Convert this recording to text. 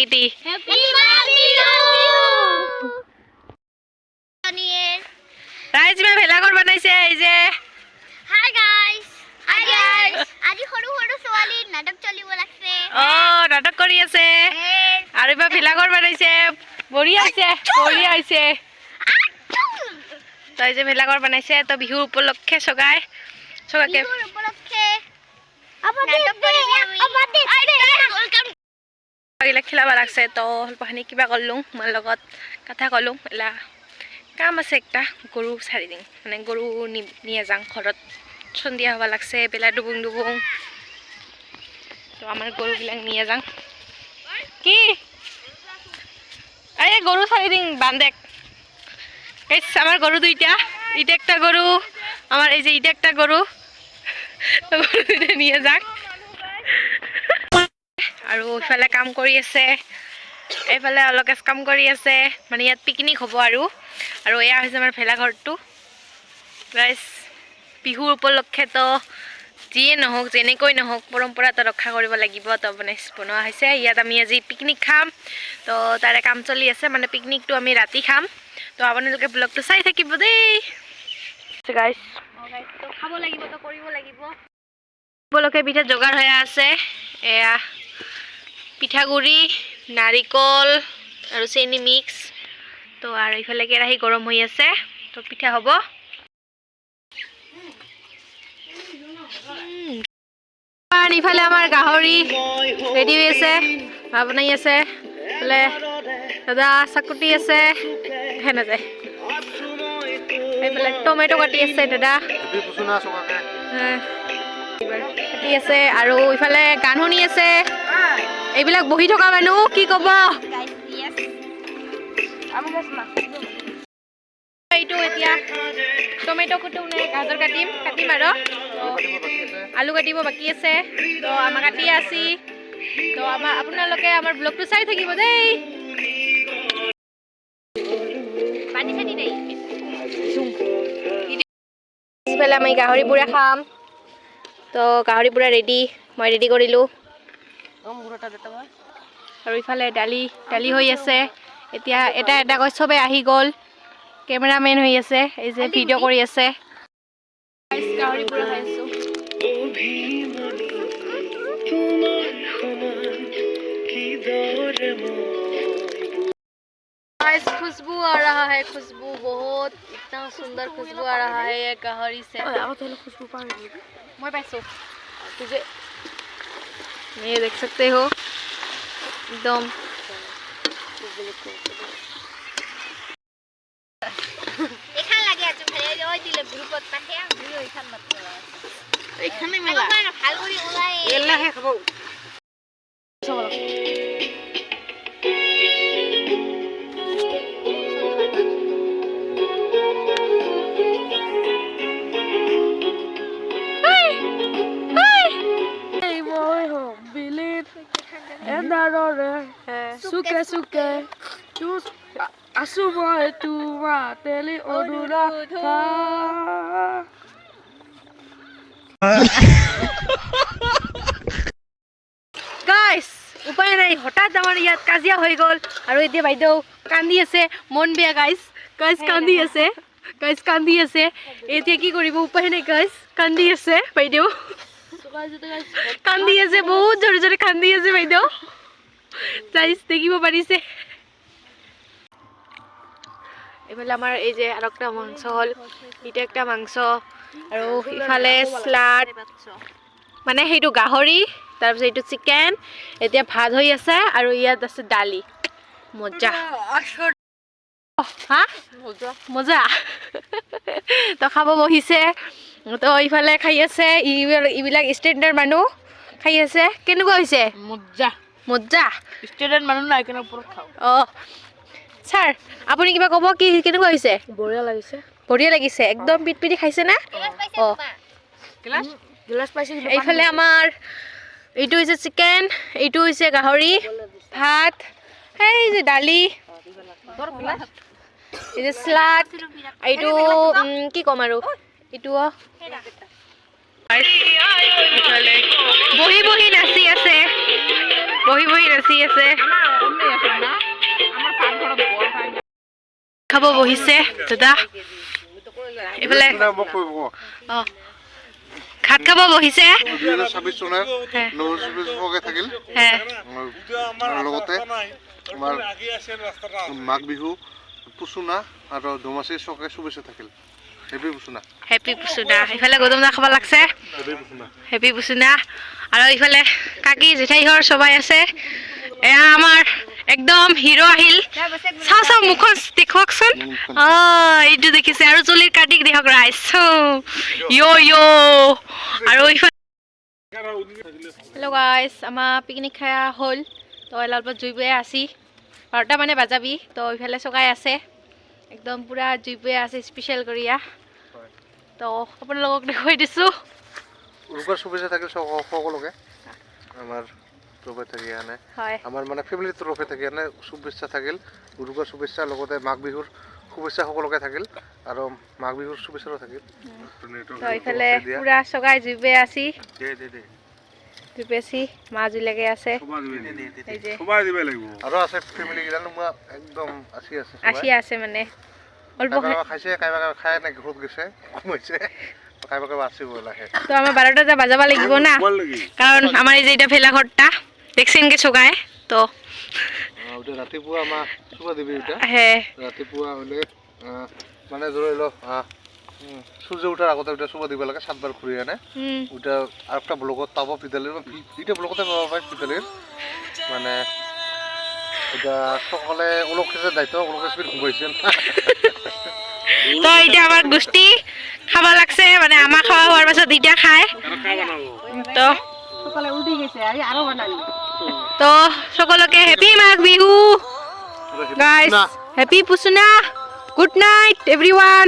গীতি ৰাইজ মে ভেলাঘৰ বনাইছে এই যে হাই গাইস আজি সৰু সৰু ছোৱালী নাটক চলিব লাগছে নাটক কৰি আছে আৰু এবাৰ ভেলাঘৰ বনাইছে বঢ়িয়া হৈছে তই যে ভেলাঘৰ বনাইছে তো বিহু উপলক্ষে ছগাকে নাটক কৰিবি আমি খেলাব লাগছে তো অল্পখানি কিবা কৰলোঁ মোৰ লগত কথা ক'লোঁ এলা কাম আছে একটা গৰু চাৰি দিন মানে গৰু নিয়ে যাওঁ ঘৰত সন্ধিয়া হ'ব লাগছে বেলা ডুবুং তো আমাৰ গৰুবিলাক নিয়ে যাওঁ কি এই গৰু চাৰি দিন বান্ধেক আমাৰ গৰু দুইটা ইটা একটা গৰু আমাৰ এই যে ইটা একটা গৰু গৰু দুইটা নিয়ে যাক আৰু ইফালে কাম কৰি আছে এইফালে অলকেচ কাম কৰি আছে মানে ইয়াত পিকনিক হ'ব আৰু এয়া হৈছে আমাৰ ভেলাঘৰটো গাইস বিহুৰ উপলক্ষে তো যিয়ে নহওক যেনেকৈ নহওক পৰম্পৰাটো ৰক্ষা কৰিব লাগিব তো বনোৱা হৈছে ইয়াত আমি আজি পিকনিক খাম তো তাৰে কাম চলি আছে মানে পিকনিকটো আমি ৰাতি খাম তো আপোনালোকে ব্লগটো চাই থাকিব দেই গাইস তো খাব লাগিব তো কৰিব লাগিব উপলক্ষে পিঠা যোগাৰ হৈ আছে এয়া পিঠাগুড়ি নাৰিকল আৰু চেনি মিক্স তো আৰু ইফালে কেৰাহী গৰম হৈ আছে তো পিঠা হ'ব ইফালে আমাৰ গাহৰি ৰেডি হৈ আছে বনাই আছে ইফালে দাদা চাকুটি আছে হে নাযায় এইফালে টমেটো কাটি আছে দাদা কাটি আছে আৰু ইফালে গান শুনি আছে এইবিলাক বহি থকা মানুহ কি ক'ব এইটো এতিয়া টমেটো কুটো নে গাজৰ কাটিম আৰু আলু কাটিব বাকি আছে তো আমাৰ কাটি আছি তো আপোনালোকে আমাৰ ব্লগটো চাই থাকিব দেই পানী চানি নাই ইফালে আমি গাহৰি পুৰা খাম তো গাহৰি পুৰা ৰেডি মই ৰেডি কৰিলোঁ আৰু ইফালে দালি হৈ আছে এতিয়া এটা কৈ চবে আহি গ'ল কেমেৰামেন হৈ আছে এই যে ভিডিঅ' কৰি আছে গাহৰি পুৰা খাই আছোঁ खुशबू आ रहा है खुशबू बहुत इतना सुंदर खुशबू आ रहा है ये गाहरी से खुशबू पा रही है मैं पैसो तुझे ये देख सकते हो एकदम এখান লাগে আছে ভাই ওই দিলে গ্রুপত পাঠে ভিডিও এখান মাত্র এখানে মেলা ভাল করে ওলাই এলা হে খাবো suke tus asuma tua tele odura guys উপায় নাই হঠাৎ আমাৰ ইয়াত কাজিয়া হৈ গ'ল আৰু এতিয়া বাইদেউ কান্দি আছে মন বেয়া গাইস কান্দি আছে এতিয়া কি কৰিব উপায় নাই গাইস কান্দি আছে বাইদেউ কান্দি আছে বহুত জোৰে কান্দি আছে বাইদেউ গাইস দেখিব পাৰিছে এইফালে আমাৰ এই যে আৰু একটা মাংস হল এটা একটা মাংস আৰু ইফালে স্লাড মানে সেইটো গাহৰি তাৰপিছত এইটো চিকেন এতিয়া ভাত হৈ আছে আৰু ইয়াত আছে দালি মজা হা মজা তো খাব বহিছে তো ইফালে খাই আছে ইবিলাক ষ্টেণ্ডাৰ্ড মানুহ খাই আছে কেনেকুৱা হৈছে মজা ষ্টুডেন্ট মানুহ নাই কেনে ওপৰত খাও স্যাৰ আপুনি কিবা ক'ব কি কেনেকুৱা হৈছে বঢ়িয়া লাগিছে একদম পিটপিটি খাইছে না গ্লাস পাইছে এইফালে আমাৰ এইটো হৈছে চিকেন এইটো হৈছে গাহৰি ভাত এই যে দালি এই যে স্লাড এইটো কি ক'ম আৰু এইটো বহি নাচি আছে খাব বহিছে দাদা এইফালে অঁ ভাত খাব বহিছে 2026 চনৰ হে নৱবৰ্ষকে থাকিল হে আৰু লগতে আমাৰ মাঘ বিহু পুচুনা আৰু ধুমাচি চকে শুভেচ্ছা থাকিল হেপী পুচুনা হেপী পুচুনা এইফালে গৌতম দা খাব লাগছে হেপী পুচুনা হেপী পুচুনা আৰু এইফালে কাকি জেঠাইহঁৰ সবাই আছে এয়া আমাৰ একদম হিৰো আহিল চাওঁ চাওঁ মুখখন দেখুৱাকচোন এইটো দেখিছে আৰু চুলিৰ কাটিক দেখক ৰাইজ আৰু এইফালে হেল্ল' গাইজ আমাৰ পিকনিক খাই হ'ল তো এলালপত জুই বৈ আছি 12টা মানে বাজাবি তো এইফালে চগাই আছে একদম পুৰা জুই বৈ আছে স্পেচিয়েল কৰিয়া তো আপোনালোকক দেখুৱাই দিছোঁ উৰুকাৰ শুভেচ্ছা থাকিল সকলোকে আমাৰ তৰফে থাকি আনে হয় আমাৰ মানে ফেমিলিৰ তৰফে থাকি আনে শুভেচ্ছা থাকিল উৰুকাৰ শুভেচ্ছা লগতে মাঘ বিহুৰ শুভেচ্ছা সকলোকে থাকিল আৰু মাঘ বিহুৰ শুভেচ্ছাও থাকিল তো এইফালে পুৰা চগাই জুই বৈ আছি জুই বেছি মা জুইলৈকে আছে এই যে আৰু আছে ফেমিলি কেইটা নোমোৱা একদম আছে আছে মানে অল্প কাইবা খাইছে কাইবা খাই নে ঘৰত গৈছে কমাইছে কাইবা আছে লাহে তো আমাৰ 12টা বাজাব লাগিব না কাৰণ আমাৰ এই যে এটা ভেলাঘৰটা দেখছেন কে চগাই তো ৰাতিপুৱা আমাৰ চুবা দিবি এটা হে ৰাতিপুৱা হ'লে মানে ধৰি ল সূর্য উঠার আগতে ওটা চুবা দিব লাগে 7বার ঘুরে আনে ওটা আরেকটা ব্লগত পাবো পিতালের এটা ব্লগতে পাবো ভাই পিতালের মানে ওটা সকলে ওলকেছে দায়িত্ব ওলকেছে ঘুমাইছেন তো এটা আমার গোষ্ঠী খাব লাগছে মানে আমার খাওয়া হওয়ার পাছত এটা খায় তো সকালে উঠি গেছে আরো বানালি তো সকলকে happy Magh Bihu guys happy পুসুনা গুড নাইট এভরিওয়ান